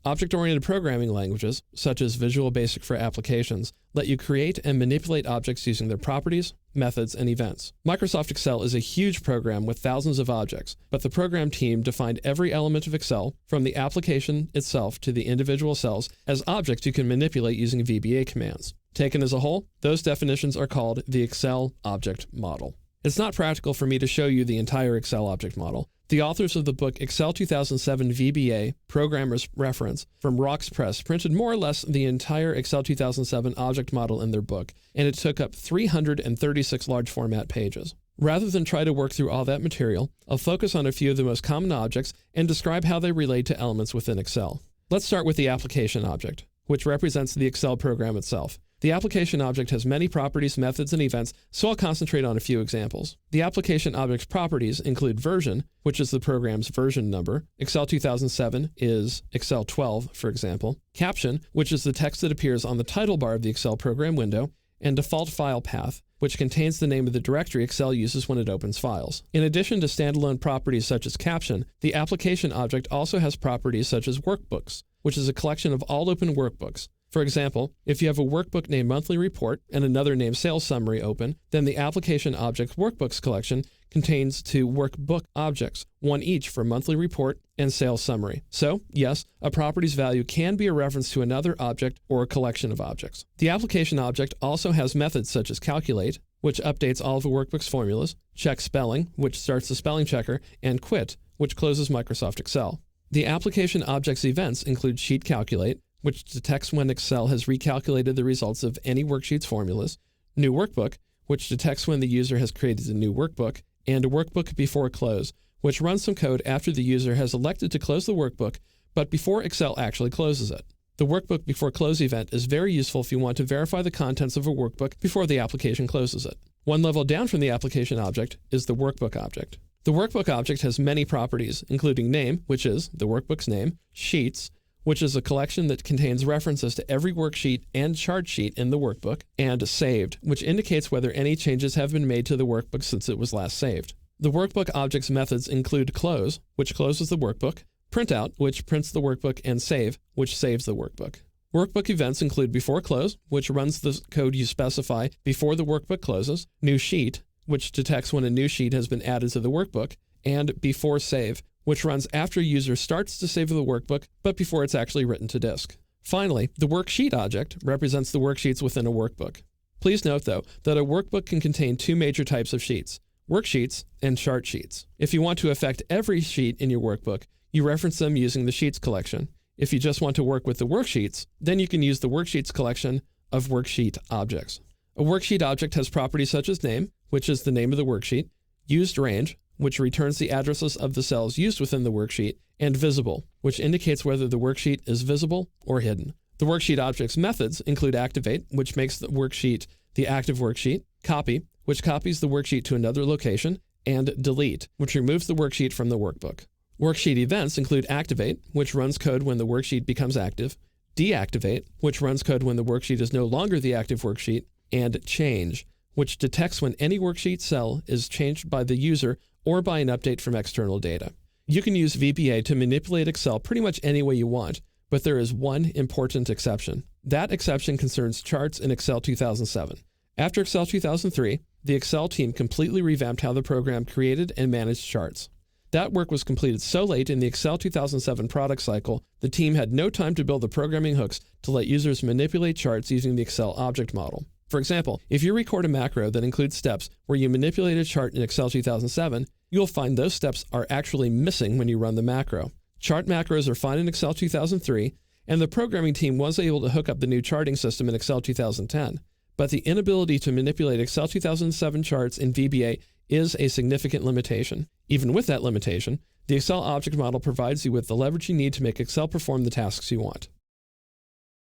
Object-oriented programming languages, such as Visual Basic for applications, let you create and manipulate objects using their properties, methods, and events. Microsoft Excel is a huge program with thousands of objects, but the program team defined every element of Excel, from the application itself to the individual cells, as objects you can manipulate using VBA commands. Taken as a whole, those definitions are called the Excel Object Model. It's not practical for me to show you the entire Excel object model. The authors of the book Excel 2007 VBA, Programmer's Reference, from Rocks Press, printed more or less the entire Excel 2007 object model in their book, and it took up 336 large format pages. Rather than try to work through all that material, I'll focus on a few of the most common objects and describe how they relate to elements within Excel. Let's start with the application object, which represents the Excel program itself. The application object has many properties, methods, and events, so I'll concentrate on a few examples. The application object's properties include version, which is the program's version number. Excel 2007 is Excel 12, for example. Caption, which is the text that appears on the title bar of the Excel program window. And default file path, which contains the name of the directory Excel uses when it opens files. In addition to standalone properties such as caption, the application object also has properties such as workbooks, which is a collection of all open workbooks. For example, if you have a workbook named Monthly Report and another named Sales Summary open, then the application object workbooks collection contains two workbook objects, one each for Monthly Report and Sales Summary. So, yes, a property's value can be a reference to another object or a collection of objects. The application object also has methods such as calculate, which updates all of a workbook's formulas, check spelling, which starts the spelling checker, and quit, which closes Microsoft Excel. The application object's events include sheet calculate, which detects when Excel has recalculated the results of any worksheet's formulas, new workbook, which detects when the user has created a new workbook, and a workbook before close, which runs some code after the user has elected to close the workbook, but before Excel actually closes it. The workbook before close event is very useful if you want to verify the contents of a workbook before the application closes it. One level down from the application object is the workbook object. The workbook object has many properties, including name, which is the workbook's name, sheets, which is a collection that contains references to every worksheet and chart sheet in the workbook, and saved, which indicates whether any changes have been made to the workbook since it was last saved. The workbook object's methods include close, which closes the workbook, printout, which prints the workbook, and save, which saves the workbook. Workbook events include before close, which runs the code you specify before the workbook closes, new sheet, which detects when a new sheet has been added to the workbook, and before save, which runs after a user starts to save the workbook, but before it's actually written to disk. Finally, the worksheet object represents the worksheets within a workbook. Please note, though, that a workbook can contain two major types of sheets, worksheets and chart sheets. If you want to affect every sheet in your workbook, you reference them using the Sheets collection. If you just want to work with the worksheets, then you can use the Worksheets collection of worksheet objects. A worksheet object has properties such as name, which is the name of the worksheet, used range, which returns the addresses of the cells used within the worksheet, and visible, which indicates whether the worksheet is visible or hidden. The worksheet object's methods include activate, which makes the worksheet the active worksheet, copy, which copies the worksheet to another location, and delete, which removes the worksheet from the workbook. Worksheet events include activate, which runs code when the worksheet becomes active, deactivate, which runs code when the worksheet is no longer the active worksheet, and change, which detects when any worksheet cell is changed by the user or by an update from external data. You can use VBA to manipulate Excel pretty much any way you want, but there is one important exception. That exception concerns charts in Excel 2007. After Excel 2003, the Excel team completely revamped how the program created and managed charts. That work was completed so late in the Excel 2007 product cycle, the team had no time to build the programming hooks to let users manipulate charts using the Excel object model. For example, if you record a macro that includes steps where you manipulate a chart in Excel 2007, you'll find those steps are actually missing when you run the macro. Chart macros are fine in Excel 2003, and the programming team was able to hook up the new charting system in Excel 2010. But the inability to manipulate Excel 2007 charts in VBA is a significant limitation. Even with that limitation, the Excel object model provides you with the leverage you need to make Excel perform the tasks you want.